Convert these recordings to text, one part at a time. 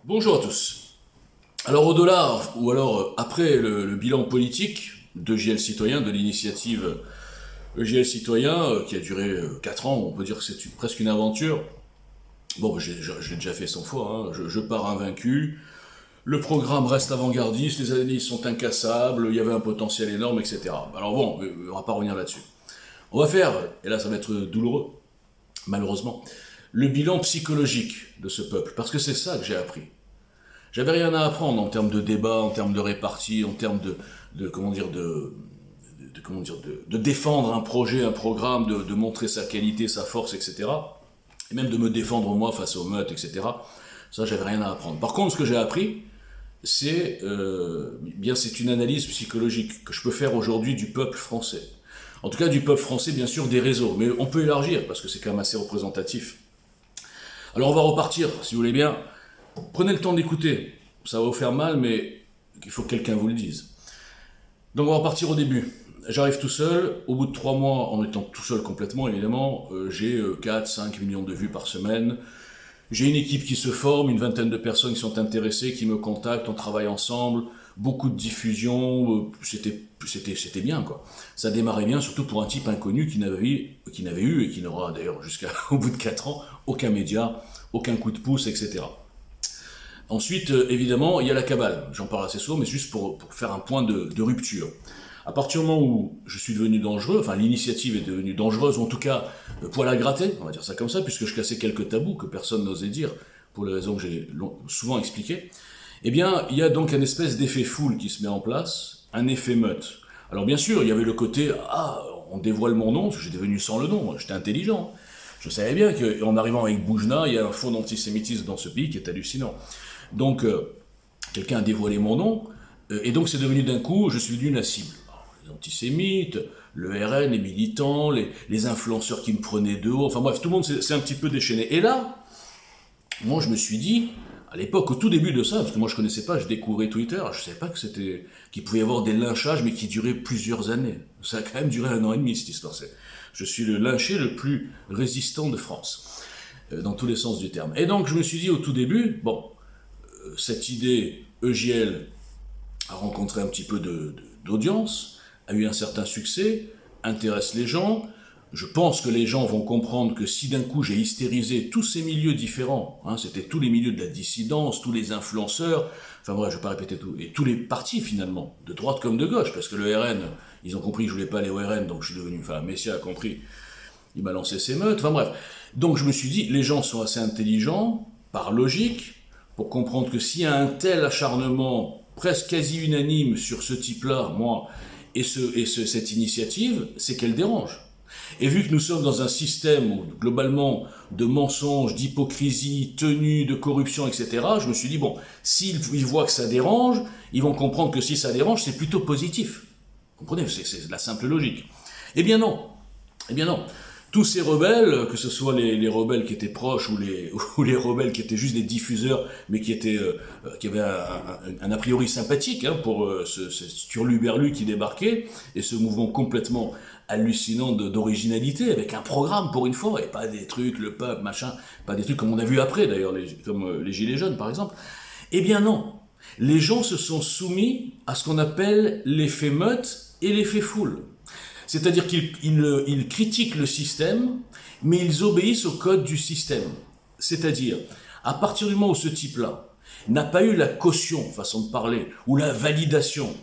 Bonjour à tous. Alors au-delà, ou alors après le bilan politique d'EJL Citoyen, de l'initiative EJL Citoyen, qui a duré 4 ans, on peut dire que c'est presque une aventure. Bon, je l'ai déjà fait 100 fois, hein. Je pars invaincu, le programme reste avant-gardiste, les analyses sont incassables, il y avait un potentiel énorme, etc. Alors bon, on va pas revenir là-dessus. On va faire, et là ça va être douloureux, malheureusement, le bilan psychologique de ce peuple, parce que c'est ça que j'ai appris. J'avais rien à apprendre en termes de débat, en termes de répartie, en termes de défendre un projet, un programme, de montrer sa qualité, sa force, etc. Et même de me défendre moi face aux meutes, etc. Ça, j'avais rien à apprendre. Par contre, ce que j'ai appris, c'est une analyse psychologique que je peux faire aujourd'hui du peuple français. En tout cas, du peuple français, bien sûr, des réseaux. Mais on peut élargir, parce que c'est quand même assez représentatif. Alors, on va repartir, si vous voulez bien. Prenez le temps d'écouter, ça va vous faire mal, mais il faut que quelqu'un vous le dise. Donc on va repartir au début. J'arrive tout seul, au bout de 3 mois, en étant tout seul complètement évidemment, j'ai 4-5 millions de vues par semaine. J'ai une équipe qui se forme, une vingtaine de personnes qui sont intéressées, qui me contactent, on travaille ensemble, beaucoup de diffusion, c'était bien quoi. Ça démarrait bien, surtout pour un type inconnu qui n'avait eu, et qui n'aura d'ailleurs jusqu'au bout de 4 ans, aucun média, aucun coup de pouce, etc. Ensuite, évidemment, il y a la cabale. J'en parle assez souvent, mais juste pour faire un point de rupture. À partir du moment où je suis devenu dangereux, enfin l'initiative est devenue dangereuse, ou en tout cas poil à gratter, on va dire ça comme ça, puisque je cassais quelques tabous que personne n'osait dire, pour les raisons que j'ai souvent expliquées, eh bien, il y a donc un espèce d'effet foule qui se met en place, un effet meute. Alors bien sûr, il y avait le côté, on dévoile mon nom, parce que j'étais devenu sans le nom, j'étais intelligent. Je savais bien qu'en arrivant avec Boujna, il y a un fond d'antisémitisme dans ce pays qui est hallucinant. Donc, quelqu'un a dévoilé mon nom, et donc c'est devenu d'un coup, je suis devenu la cible. Alors, les antisémites, le RN, les militants, les influenceurs qui me prenaient de haut, enfin bref, tout le monde s'est un petit peu déchaîné. Et là, moi je me suis dit, à l'époque, au tout début de ça, parce que moi je connaissais pas, je découvrais Twitter, je savais pas qu'il pouvait y avoir des lynchages, mais qui duraient plusieurs années. Ça a quand même duré 1 an et demi cette histoire. Je suis le lynché le plus résistant de France, dans tous les sens du terme. Et donc je me suis dit au tout début, bon, cette idée, EJL a rencontré un petit peu d'audience, a eu un certain succès, intéresse les gens. Je pense que les gens vont comprendre que si d'un coup j'ai hystérisé tous ces milieux différents, c'était tous les milieux de la dissidence, tous les influenceurs, enfin bref, je ne vais pas répéter tout, et tous les partis finalement, de droite comme de gauche, parce que le RN, ils ont compris que je ne voulais pas aller au RN, donc je suis devenu, Messia a compris, il m'a lancé ses meutes, enfin bref. Donc je me suis dit, les gens sont assez intelligents, par logique, pour comprendre que s'il y a un tel acharnement presque quasi unanime sur ce type-là, moi, et cette initiative, c'est qu'elle dérange. Et vu que nous sommes dans un système où, globalement, de mensonges, d'hypocrisie, tenue, de corruption, etc., je me suis dit, bon, s'ils voient que ça dérange, ils vont comprendre que si ça dérange, c'est plutôt positif. Vous comprenez, c'est la simple logique. Eh bien non. Eh bien non. Tous ces rebelles, que ce soit les rebelles qui étaient proches ou les rebelles qui étaient juste des diffuseurs, mais qui avaient un a priori sympathique pour ce turluberlu qui débarquait, et ce mouvement complètement hallucinant d'originalité, avec un programme pour une fois, et pas des trucs, le peuple, machin, pas des trucs comme on a vu après d'ailleurs, comme les Gilets jaunes par exemple. Eh bien non. Les gens se sont soumis à ce qu'on appelle l'effet meute et l'effet foule. C'est-à-dire qu'ils critiquent le système, mais ils obéissent au code du système. C'est-à-dire, à partir du moment où ce type-là n'a pas eu la caution, façon de parler, ou la validation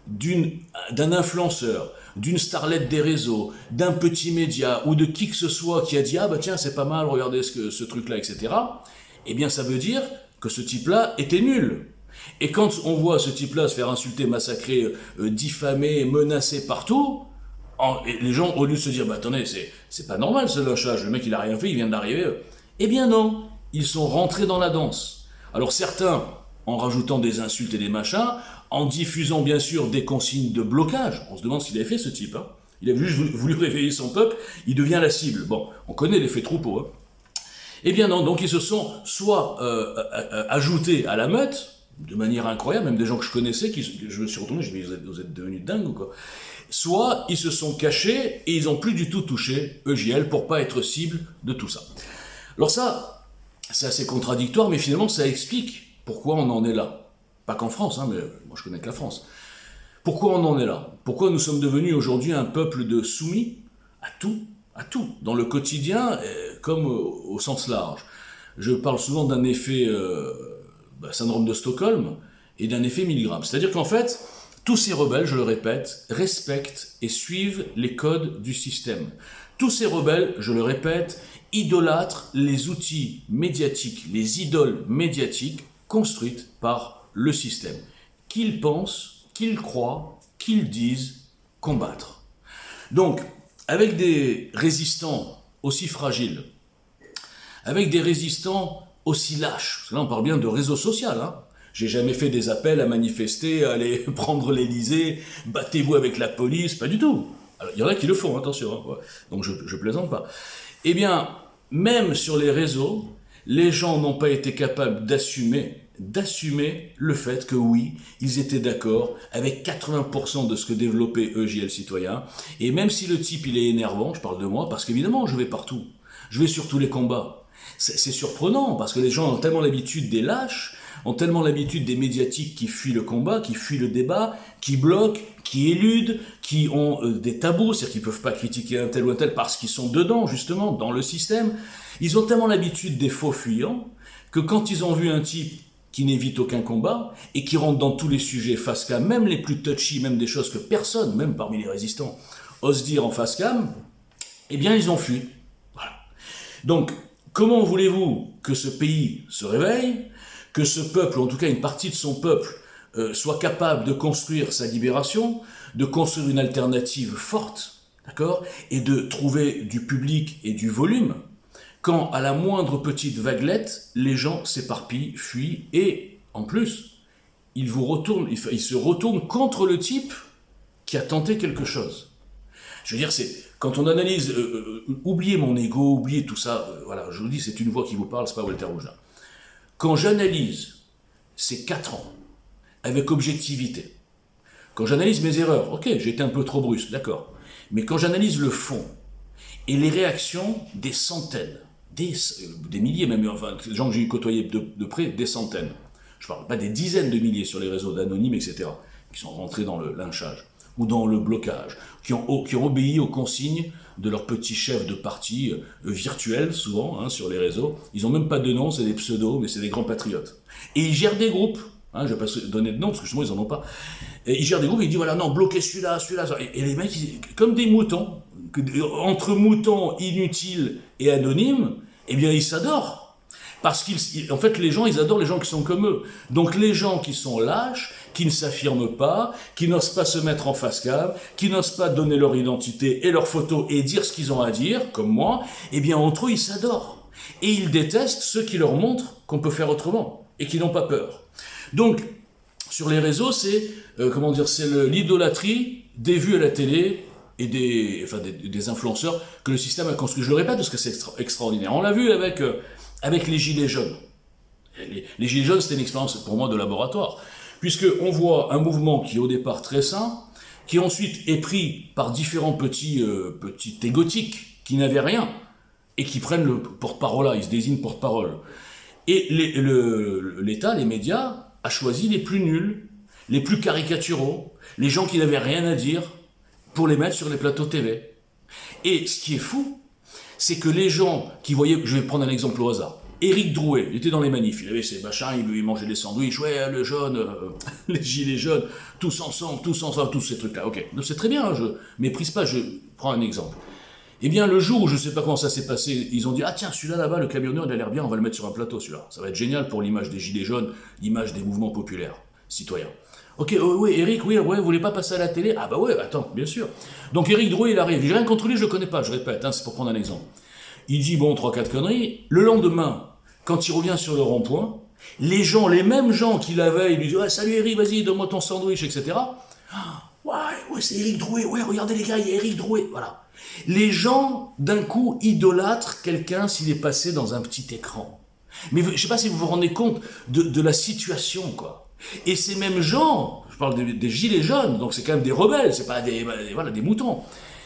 d'un influenceur, d'une starlette des réseaux, d'un petit média, ou de qui que ce soit qui a dit « Ah bah tiens, c'est pas mal, regardez ce truc-là, etc. » Eh bien, ça veut dire que ce type-là était nul. Et quand on voit ce type-là se faire insulter, massacrer, diffamer, menacer partout, les gens, au lieu de se dire, attendez, c'est pas normal ce lynchage, le mec il a rien fait, il vient d'arriver. Eh bien non, ils sont rentrés dans la danse. Alors certains, en rajoutant des insultes et des machins, en diffusant bien sûr des consignes de blocage. On se demande ce qu'il avait fait ce type. Il avait juste voulu réveiller son peuple, il devient la cible. Bon, on connaît l'effet troupeau. Eh bien non, donc ils se sont soit ajoutés à la meute, de manière incroyable, même des gens que je connaissais, je me suis retourné, je me suis dit, vous êtes devenus dingues ou quoi? Soit ils se sont cachés et ils n'ont plus du tout touché EJL pour pas être cible de tout ça. Alors ça, c'est assez contradictoire, mais finalement ça explique Pourquoi on en est là? Pas qu'en France, hein, mais moi je connais que la France. Pourquoi on en est là? Pourquoi nous sommes devenus aujourd'hui un peuple de soumis à tout, dans le quotidien comme au sens large? Je parle souvent d'un effet syndrome de Stockholm et d'un effet Milgram. C'est-à-dire qu'en fait, tous ces rebelles, je le répète, respectent et suivent les codes du système. Tous ces rebelles, je le répète, idolâtrent les outils médiatiques, les idoles médiatiques construites par le système, qu'ils pensent, qu'ils croient, qu'ils disent combattre. Donc, avec des résistants aussi fragiles, avec des résistants aussi lâches, parce que là on parle bien de réseau social, hein. J'ai jamais fait des appels à manifester, à aller prendre l'Élysée, battez-vous avec la police, pas du tout. Alors, il y en a qui le font, attention, hein, donc je plaisante pas. Eh bien, même sur les réseaux, les gens n'ont pas été capables d'assumer le fait que oui, ils étaient d'accord avec 80% de ce que développait EJL Citoyen, et même si le type il est énervant, je parle de moi, parce qu'évidemment je vais partout, je vais sur tous les combats. C'est surprenant, parce que les gens ont tellement l'habitude des lâches, ont tellement l'habitude des médiatiques qui fuient le combat, qui fuient le débat, qui bloquent, qui éludent, qui ont des tabous, c'est-à-dire qu'ils ne peuvent pas critiquer un tel ou un tel parce qu'ils sont dedans, justement, dans le système. Ils ont tellement l'habitude des faux fuyants que quand ils ont vu un type qui n'évite aucun combat et qui rentre dans tous les sujets face cam, même les plus touchy, même des choses que personne, même parmi les résistants, ose dire en face cam, eh bien ils ont fui. Voilà. Donc, comment voulez-vous que ce pays se réveille, que ce peuple, en tout cas une partie de son peuple, soit capable de construire sa libération, de construire une alternative forte, d'accord, et de trouver du public et du volume, quand à la moindre petite vaguelette, les gens s'éparpillent, fuient, et en plus, ils se retournent contre le type qui a tenté quelque chose. Je veux dire, quand on analyse, oubliez mon ego, oubliez tout ça, voilà, je vous dis, c'est une voix qui vous parle, c'est pas Walter Rougelin. Quand j'analyse ces 4 ans, avec objectivité, quand j'analyse mes erreurs, ok, j'ai été un peu trop brusque, d'accord, mais quand j'analyse le fond, et les réactions des centaines, des milliers même, enfin, des gens que j'ai côtoyés de près, des centaines, je parle pas des dizaines de milliers sur les réseaux d'anonymes, etc., qui sont rentrés dans le lynchage, ou dans le blocage, qui ont obéi aux consignes de leurs petits chefs de parti virtuels, souvent, hein, sur les réseaux. Ils n'ont même pas de nom, c'est des pseudos, mais c'est des grands patriotes. Et ils gèrent des groupes, hein, je ne vais pas donner de nom, parce que justement, ils n'en ont pas. Et ils gèrent des groupes, ils disent, voilà, non, bloquez celui-là. Et les mecs, comme des moutons, entre moutons inutiles et anonymes, eh bien, ils s'adorent. Parce qu'en fait, les gens, ils adorent les gens qui sont comme eux. Donc, les gens qui sont lâches, qui ne s'affirment pas, qui n'osent pas se mettre en face cam, qui n'osent pas donner leur identité et leurs photos et dire ce qu'ils ont à dire, comme moi, eh bien, entre eux, ils s'adorent. Et ils détestent ceux qui leur montrent qu'on peut faire autrement et qui n'ont pas peur. Donc, sur les réseaux, c'est l'idolâtrie des vues à la télé et des influenceurs que le système a construit. Je le répète parce que c'est extraordinaire. On l'a vu avec les Gilets jaunes. Les Gilets jaunes, c'était une expérience pour moi de laboratoire, puisqu'on voit un mouvement qui est au départ très sain, qui ensuite est pris par différents petits égotiques qui n'avaient rien, et qui prennent le porte-parole, ils se désignent porte-parole. Et l'État, les médias, a choisi les plus nuls, les plus caricaturaux, les gens qui n'avaient rien à dire, pour les mettre sur les plateaux TV. Et ce qui est fou, c'est que les gens qui voyaient, je vais prendre un exemple au hasard, Éric Drouet, il était dans les manifs, il avait ses machins, il mangeait des sandwichs, ouais, le jaune, les gilets jaunes, tous ensemble, tous ces trucs-là, ok. Donc c'est très bien, hein, je méprise pas, je prends un exemple. Eh bien, le jour où je ne sais pas comment ça s'est passé, ils ont dit « Ah tiens, celui-là là-bas, le camionneur, il a l'air bien, on va le mettre sur un plateau, celui-là. Ça va être génial pour l'image des gilets jaunes, l'image des mouvements populaires, citoyens. » Ok, oui, Eric, oui, vous voulez pas passer à la télé? Ah bah ouais, attends, bien sûr. Donc Éric Drouet, il arrive, j'ai rien contre lui, je le connais pas, je répète, hein, c'est pour prendre un exemple. Il dit, bon, 3-4 conneries. Le lendemain, quand il revient sur le rond-point, les mêmes gens qui la veille, lui disent « Salut Éric, vas-y, donne-moi ton sandwich, etc. » Ouais, c'est Éric Drouet, ouais, regardez les gars, il y a Éric Drouet, voilà. Les gens, d'un coup, idolâtrent quelqu'un s'il est passé dans un petit écran. Mais je ne sais pas si vous vous rendez compte de la situation, quoi. Et ces mêmes gens, je parle des gilets jaunes, donc c'est quand même des rebelles, c'est pas des moutons.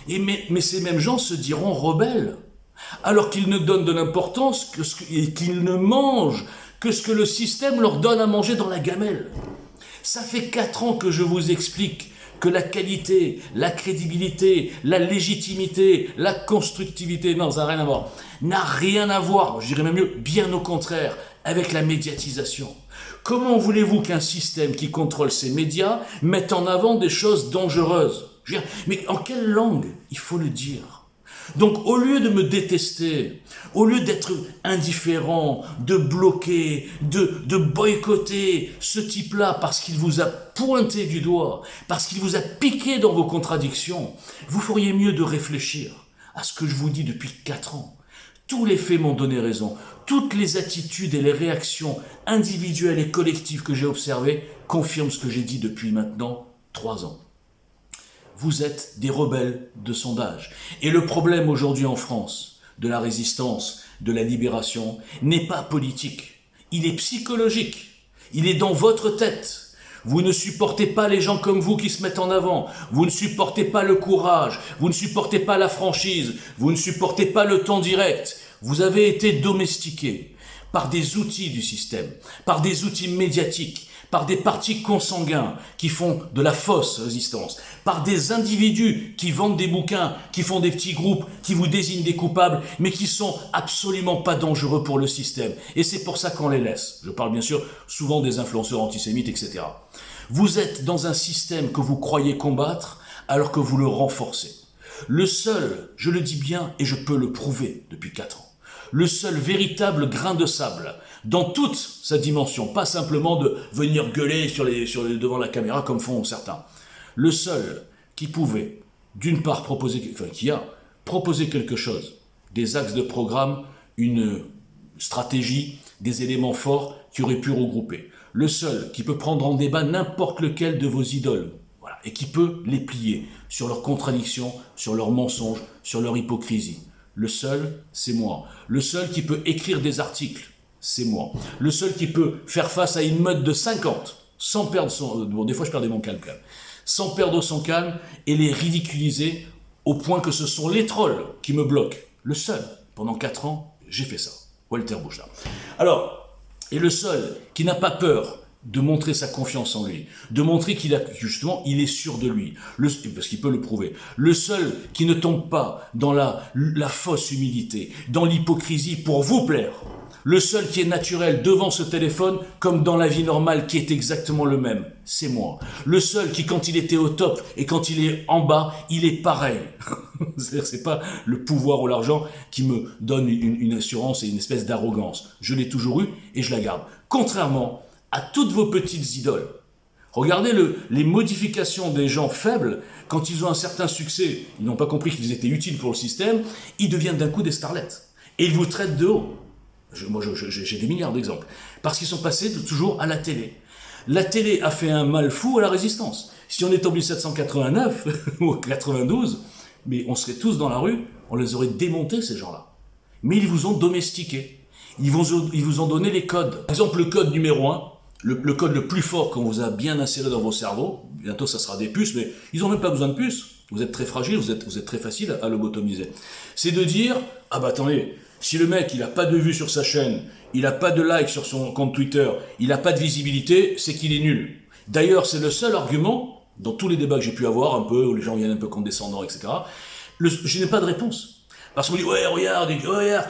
Mais ces mêmes gens se diront rebelles, alors qu'ils ne donnent de l'importance et qu'ils ne mangent que ce que le système leur donne à manger dans la gamelle. Ça fait 4 ans que je vous explique que la qualité, la crédibilité, la légitimité, la constructivité, non, ça n'a rien à voir, je dirais même mieux, bien au contraire, avec la médiatisation. Comment voulez-vous qu'un système qui contrôle ses médias mette en avant des choses dangereuses? Mais en quelle langue il faut le dire? Donc au lieu de me détester, au lieu d'être indifférent, de bloquer, de boycotter ce type-là parce qu'il vous a pointé du doigt, parce qu'il vous a piqué dans vos contradictions, vous feriez mieux de réfléchir à ce que je vous dis depuis 4 ans. Tous les faits m'ont donné raison. Toutes les attitudes et les réactions individuelles et collectives que j'ai observées confirment ce que j'ai dit depuis maintenant 3 ans. Vous êtes des rebelles de sondage. Et le problème aujourd'hui en France, de la résistance, de la libération, n'est pas politique. Il est psychologique. Il est dans votre tête. Vous ne supportez pas les gens comme vous qui se mettent en avant. Vous ne supportez pas le courage. Vous ne supportez pas la franchise. Vous ne supportez pas le temps direct. Vous avez été domestiqués par des outils du système, par des outils médiatiques, par des partis consanguins qui font de la fausse résistance, par des individus qui vendent des bouquins, qui font des petits groupes, qui vous désignent des coupables, mais qui sont absolument pas dangereux pour le système. Et c'est pour ça qu'on les laisse. Je parle bien sûr souvent des influenceurs antisémites, etc. Vous êtes dans un système que vous croyez combattre alors que vous le renforcez. Le seul, je le dis bien et je peux le prouver depuis 4 ans, le seul véritable grain de sable, dans toute sa dimension, pas simplement de venir gueuler devant la caméra comme font certains. Le seul qui pouvait, d'une part, qui a proposé quelque chose, des axes de programme, une stratégie, des éléments forts qui auraient pu regrouper. Le seul qui peut prendre en débat n'importe lequel de vos idoles, voilà, et qui peut les plier sur leurs contradictions, sur leurs mensonges, sur leur hypocrisie. Le seul, c'est moi. Le seul qui peut écrire des articles, c'est moi. Le seul qui peut faire face à une meute de 50, sans perdre son... Bon, des fois, je perdais mon calme quand même. Sans perdre son calme et les ridiculiser au point que ce sont les trolls qui me bloquent. Le seul. Pendant 4 ans, j'ai fait ça. Walter Bouchard. Alors, et le seul qui n'a pas peur de montrer sa confiance en lui, de montrer justement, il est sûr de lui, parce qu'il peut le prouver. Le seul qui ne tombe pas dans la fausse humilité, dans l'hypocrisie pour vous plaire. Le seul qui est naturel devant ce téléphone, comme dans la vie normale, qui est exactement le même, c'est moi. Le seul qui, quand il était au top et quand il est en bas, il est pareil. C'est-à-dire, c'est pas le pouvoir ou l'argent qui me donne une assurance et une espèce d'arrogance. Je l'ai toujours eu et je la garde. Contrairement à toutes vos petites idoles. Regardez les modifications des gens faibles, quand ils ont un certain succès, ils n'ont pas compris qu'ils étaient utiles pour le système, ils deviennent d'un coup des starlettes. Et ils vous traitent de haut. Moi, j'ai des milliards d'exemples. Parce qu'ils sont passés toujours à la télé. La télé a fait un mal fou à la résistance. Si on était en 1789 ou 92, mais on serait tous dans la rue, on les aurait démontés, ces gens-là. Mais ils vous ont domestiqués. Ils vous ont donné les codes. Par exemple, le code numéro 1, le code le plus fort qu'on vous a bien inséré dans vos cerveaux, bientôt ça sera des puces, mais ils n'ont même pas besoin de puces. Vous êtes très fragile, vous êtes très facile à lobotomiser. C'est de dire, ah bah attendez, si le mec, il n'a pas de vues sur sa chaîne, il n'a pas de likes sur son compte Twitter, il n'a pas de visibilité, c'est qu'il est nul. D'ailleurs, c'est le seul argument, dans tous les débats que j'ai pu avoir, un peu, où les gens viennent un peu condescendants, etc., je n'ai pas de réponse. Parce qu'on dit, ouais, regarde,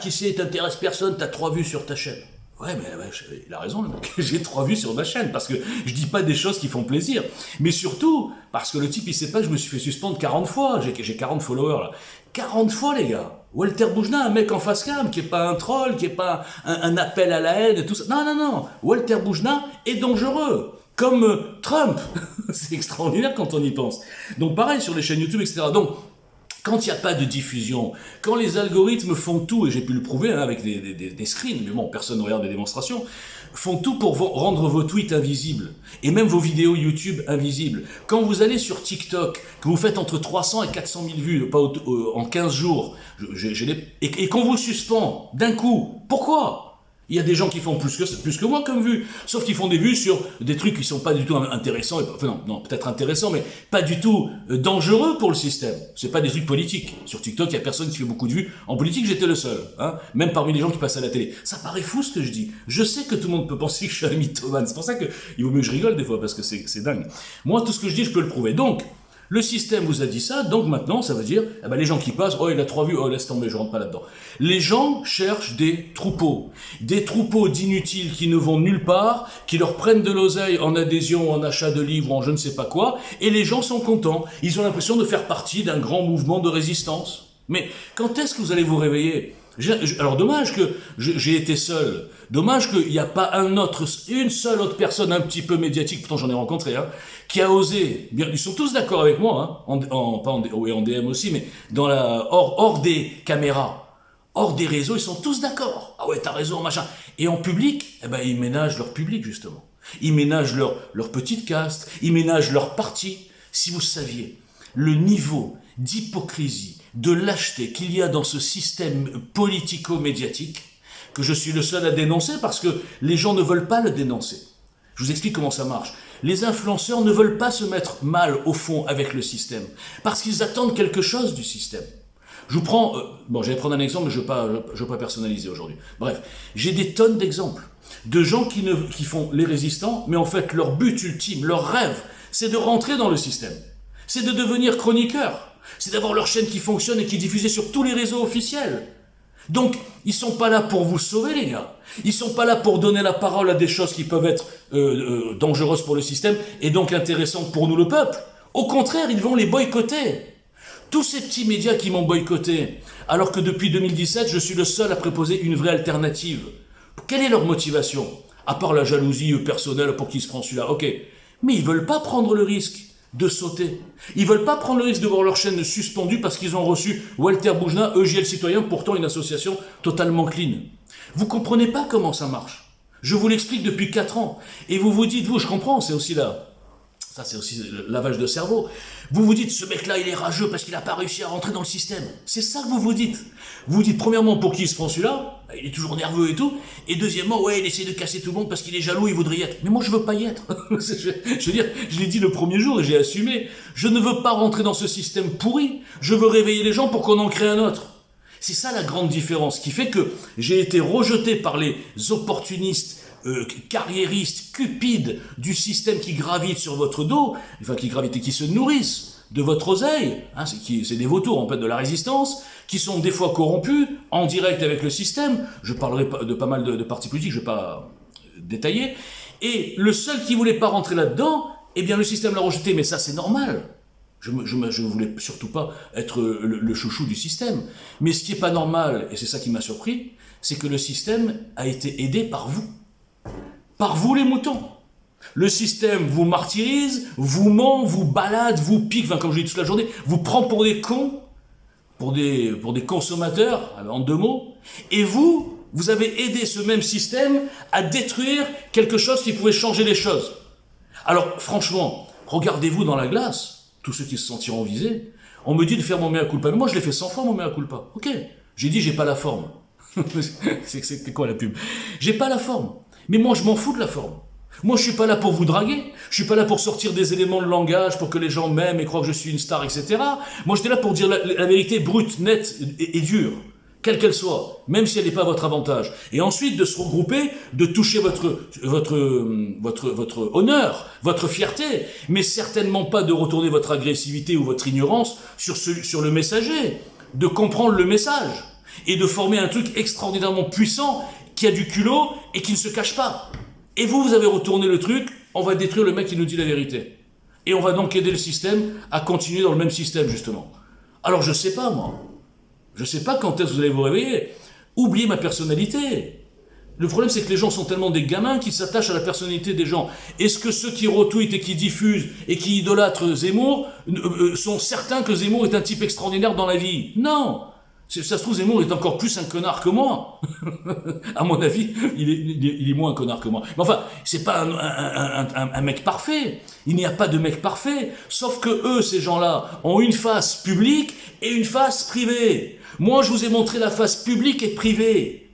qui sait, t'intéresse personne, t'as 3 vues sur ta chaîne. Ouais, mais ouais, il a raison, le mec. J'ai 3 vues sur ma chaîne, parce que je dis pas des choses qui font plaisir. Mais surtout, parce que le type, il sait pas que je me suis fait suspendre 40 fois. J'ai 40 followers, là. 40 fois, les gars. Walter Boujna, un mec en face cam, qui est pas un troll, qui est pas un appel à la haine et tout ça. Non. Walter Boujna est dangereux. Comme Trump. C'est extraordinaire quand on y pense. Donc pareil sur les chaînes YouTube, etc. Donc, quand il n'y a pas de diffusion, quand les algorithmes font tout, et j'ai pu le prouver avec des screens, mais bon, personne ne regarde les démonstrations, font tout pour rendre vos tweets invisibles, et même vos vidéos YouTube invisibles. Quand vous allez sur TikTok, que vous faites entre 300 et 400 000 vues en 15 jours, et qu'on vous suspend d'un coup, pourquoi ? Il y a des gens qui font plus que moi comme vues, sauf qu'ils font des vues sur des trucs qui sont pas du tout intéressants, enfin non, peut-être intéressants, mais pas du tout dangereux pour le système. C'est pas des trucs politiques. Sur TikTok, il y a personne qui fait beaucoup de vues. En politique, j'étais le seul, hein, même parmi les gens qui passent à la télé. Ça paraît fou ce que je dis. Je sais que tout le monde peut penser que je suis un mythomane. C'est pour ça qu'il vaut mieux que je rigole des fois, parce que c'est dingue. Moi, tout ce que je dis, je peux le prouver. Donc, le système vous a dit ça, donc maintenant, ça veut dire, eh ben, les gens qui passent, oh, il a 3 vues, oh, laisse tomber, je rentre pas là-dedans. Les gens cherchent des troupeaux d'inutiles qui ne vont nulle part, qui leur prennent de l'oseille en adhésion, en achat de livres, ou en je ne sais pas quoi, et les gens sont contents. Ils ont l'impression de faire partie d'un grand mouvement de résistance. Mais quand est-ce que vous allez vous réveiller ? Alors dommage que j'ai été seul, dommage qu'il n'y a pas une seule autre personne un petit peu médiatique, pourtant j'en ai rencontré, hein, qui a osé, bien, ils sont tous d'accord avec moi, hein, en DM aussi, mais hors des caméras, hors des réseaux, ils sont tous d'accord. Ah ouais, t'as raison, machin. Et en public, eh ben, ils ménagent leur public, justement. Ils ménagent leur petite caste, ils ménagent leur parti. Si vous saviez le niveau d'hypocrisie, de lâcheté qu'il y a dans ce système politico-médiatique, que je suis le seul à dénoncer parce que les gens ne veulent pas le dénoncer. Je vous explique comment ça marche. Les influenceurs ne veulent pas se mettre mal au fond avec le système, parce qu'ils attendent quelque chose du système. Je vous prends, je vais prendre un exemple, mais je ne veux pas personnaliser aujourd'hui. Bref, j'ai des tonnes d'exemples de gens qui font les résistants, mais en fait leur but ultime, leur rêve, c'est de rentrer dans le système. C'est de devenir chroniqueur. C'est d'avoir leur chaîne qui fonctionne et qui est diffusée sur tous les réseaux officiels. Donc, ils sont pas là pour vous sauver, les gars. Ils sont pas là pour donner la parole à des choses qui peuvent être dangereuses pour le système et donc intéressantes pour nous, le peuple. Au contraire, ils vont les boycotter. Tous ces petits médias qui m'ont boycotté, alors que depuis 2017, je suis le seul à proposer une vraie alternative. Quelle est leur motivation ? À part la jalousie personnelle pour qui se prend celui-là, ok. Mais ils veulent pas prendre le risque de sauter. Ils veulent pas prendre le risque de voir leur chaîne suspendue parce qu'ils ont reçu Walter Boujna, EJL Citoyen, pourtant une association totalement clean. Vous comprenez pas comment ça marche. Je vous l'explique depuis 4 ans. Et vous vous dites, je comprends, c'est aussi là. Ça, c'est aussi le lavage de cerveau. Vous vous dites, ce mec-là, il est rageux parce qu'il n'a pas réussi à rentrer dans le système. C'est ça que vous vous dites. Vous vous dites, premièrement, pour qui il se prend celui-là ? Il est toujours nerveux et tout. Et deuxièmement, ouais, il essaie de casser tout le monde parce qu'il est jaloux, il voudrait y être. Mais moi, je veux pas y être. Je veux dire, je l'ai dit le premier jour et j'ai assumé. Je ne veux pas rentrer dans ce système pourri. Je veux réveiller les gens pour qu'on en crée un autre. C'est ça la grande différence qui fait que j'ai été rejeté par les opportunistes, carriéristes, cupides du système qui gravite sur votre dos, enfin qui gravitent et qui se nourrissent de votre oseille, hein, c'est des vautours en fait de la résistance, qui sont des fois corrompus, en direct avec le système. Je parlerai de pas mal de partis politiques, je ne vais pas détailler, et le seul qui voulait pas rentrer là-dedans, eh bien le système l'a rejeté, mais ça c'est normal. Je ne voulais surtout pas être le chouchou du système. Mais ce qui n'est pas normal, et c'est ça qui m'a surpris, c'est que le système a été aidé par vous. Par vous les moutons. Le système vous martyrise, vous ment, vous balade, vous pique, enfin comme je dis toute la journée, vous prend pour des cons, pour des consommateurs, en 2 mots, et vous avez aidé ce même système à détruire quelque chose qui pouvait changer les choses. Alors franchement, regardez-vous dans la glace, tous ceux qui se sentiront visés, on me dit de faire mon mea culpa. Mais moi, je l'ai fait 100 fois, mon mea culpa. Ok, j'ai dit, j'ai pas la forme. C'est quoi la pub ? J'ai pas la forme. Mais moi, je m'en fous de la forme. Moi, je suis pas là pour vous draguer. Je suis pas là pour sortir des éléments de langage pour que les gens m'aiment et croient que je suis une star, etc. Moi, j'étais là pour dire la vérité brute, nette et dure. Quelle qu'elle soit, même si elle n'est pas à votre avantage. Et ensuite, de se regrouper, de toucher votre honneur, votre fierté, mais certainement pas de retourner votre agressivité ou votre ignorance sur le messager, de comprendre le message, et de former un truc extraordinairement puissant, qui a du culot et qui ne se cache pas. Et vous avez retourné le truc, on va détruire le mec qui nous dit la vérité. Et on va donc aider le système à continuer dans le même système, justement. Alors je sais pas, moi. Je ne sais pas quand est-ce que vous allez vous réveiller. Oubliez ma personnalité. Le problème, c'est que les gens sont tellement des gamins qu'ils s'attachent à la personnalité des gens. Est-ce que ceux qui retweetent et qui diffusent et qui idolâtrent Zemmour sont certains que Zemmour est un type extraordinaire dans la vie ? Non. Ça se trouve, Zemmour est encore plus un connard que moi. À mon avis, il est moins un connard que moi. Mais enfin, c'est pas un mec parfait. Il n'y a pas de mec parfait. Sauf que eux, ces gens-là, ont une face publique et une face privée. Moi, je vous ai montré la face publique et privée.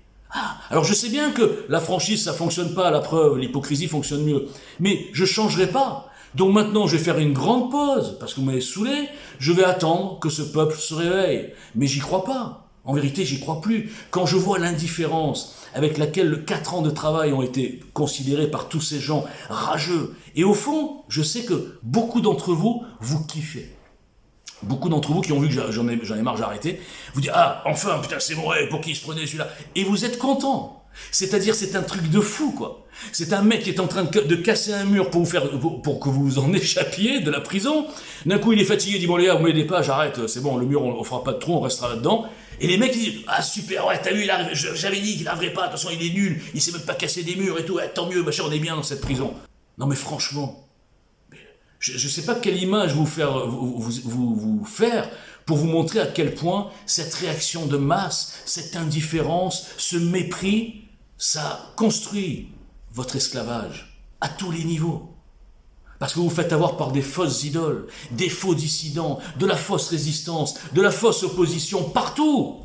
Alors je sais bien que la franchise, ça fonctionne pas, la preuve, l'hypocrisie fonctionne mieux. Mais je changerai pas. Donc maintenant, je vais faire une grande pause, parce que vous m'avez saoulé. Je vais attendre que ce peuple se réveille. Mais j'y crois pas. En vérité, j'y crois plus. Quand je vois l'indifférence avec laquelle les 4 ans de travail ont été considérés par tous ces gens rageux. Et au fond, je sais que beaucoup d'entre vous, vous kiffez. Beaucoup d'entre vous qui ont vu que j'en ai marre, j'ai arrêté, vous dites « Ah, enfin, putain, c'est vrai, pour qui il se prenait celui-là ?» Et vous êtes contents. C'est-à-dire, c'est un truc de fou, quoi. C'est un mec qui est en train de casser un mur pour que vous en échappiez de la prison. D'un coup, il est fatigué, il dit « Bon, les gars, vous mettez pas, j'arrête, c'est bon, le mur, on fera pas de trou, on restera là-dedans. » Et les mecs, ils disent « Ah, super, ouais, t'as vu, j'avais dit qu'il n'arriverait pas, de toute façon, il est nul, il sait même pas casser des murs et tout, ouais, tant mieux, machin, on est bien dans cette prison. » Non, mais franchement... Je ne sais pas quelle image vous faire pour vous montrer à quel point cette réaction de masse, cette indifférence, ce mépris, ça construit votre esclavage à tous les niveaux. Parce que vous vous faites avoir par des fausses idoles, des faux dissidents, de la fausse résistance, de la fausse opposition, partout.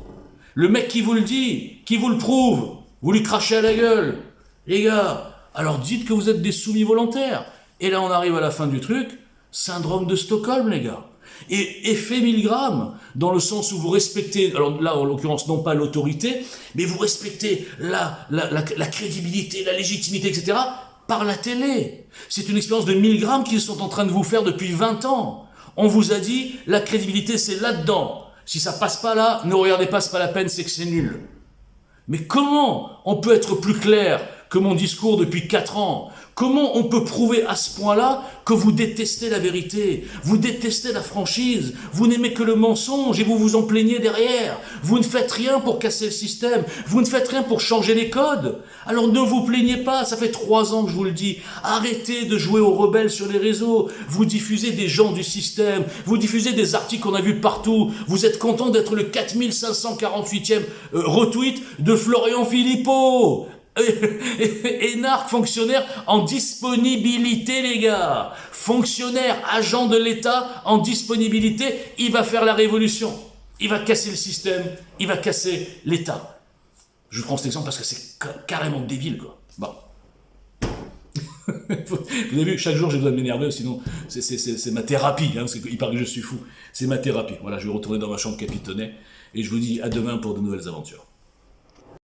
Le mec qui vous le dit, qui vous le prouve, vous lui crachez à la gueule. Les gars, alors dites que vous êtes des soumis volontaires. Et là, on arrive à la fin du truc, syndrome de Stockholm, les gars. Et effet Milgram, dans le sens où vous respectez, alors là, en l'occurrence, non pas l'autorité, mais vous respectez la crédibilité, la légitimité, etc., par la télé. C'est une expérience de Milgram qu'ils sont en train de vous faire depuis 20 ans. On vous a dit, la crédibilité, c'est là-dedans. Si ça passe pas là, ne regardez pas, c'est pas la peine, c'est que c'est nul. Mais comment on peut être plus clair que mon discours depuis 4 ans? Comment on peut prouver à ce point-là que vous détestez la vérité, vous détestez la franchise, vous n'aimez que le mensonge et vous vous en plaignez derrière? Vous ne faites rien pour casser le système, vous ne faites rien pour changer les codes. Alors ne vous plaignez pas, ça fait 3 ans que je vous le dis. Arrêtez de jouer aux rebelles sur les réseaux. Vous diffusez des gens du système, vous diffusez des articles qu'on a vus partout. Vous êtes content d'être le 4548e retweet de Florian Philippot. Énarque fonctionnaire en disponibilité, les gars. Fonctionnaire, agent de l'État en disponibilité, il va faire la révolution. Il va casser le système, il va casser l'État. Je prends cet exemple parce que c'est carrément débile, quoi. Bon. Vous avez vu, chaque jour j'ai besoin de m'énerver, sinon c'est ma thérapie, hein, parce qu'il paraît que je suis fou. C'est ma thérapie. Voilà, je vais retourner dans ma chambre capitonnée et je vous dis à demain pour de nouvelles aventures.